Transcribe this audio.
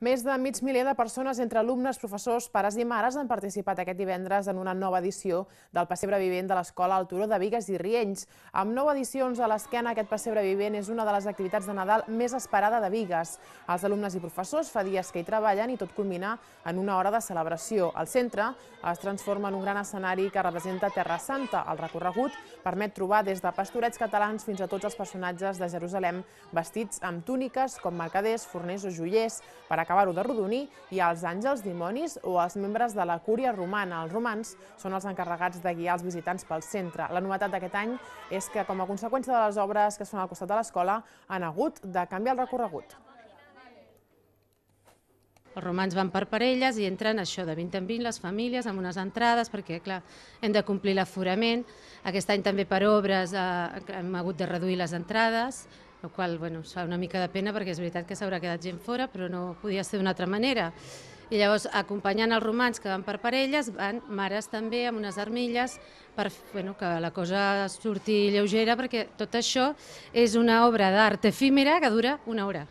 Més de mig miler de persones, entre alumnes, professors, pares i mares, han participat aquest divendres en una nova edició del Pessebre Vivent de l'Escola El Turó de Bigues i Riells. Amb 9 edicions a l'esquena, aquest Pessebre Vivent és una de les activitats de Nadal més esperada de Bigues. Els alumnes i professors fa dies que hi treballen i tot culmina en una hora de celebració. El centre es transforma en un gran escenari que representa Terra Santa. El recorregut permet trobar des de pastorets catalans fins a tots els personatges de Jerusalem vestits amb túniques com mercaders, forners o joiers. Per acabar-ho de rodonir, hi ha els àngels, dimonis o els membres de la cúria romana. Els romans són els encarregats de guiar els visitants pel centre. La novetat d'aquest any és que, com a conseqüència de les obres que es fan al costat de l'escola, han hagut de canviar el recorregut. Els romans van per parelles i entren això de 20 en 20 les famílies amb unes entrades perquè, clar, hem de complir l'aforament. Aquest any també per obres hem hagut de reduir les entrades, el qual fa una mica de pena perquè és veritat que s'haurà quedat gent fora, però no podia ser d'una altra manera. I llavors, acompanyant els romans que van per parelles, van mares també amb unes armilles per que la cosa surti lleugera, perquè tot això és una obra d'art efímera que dura una hora.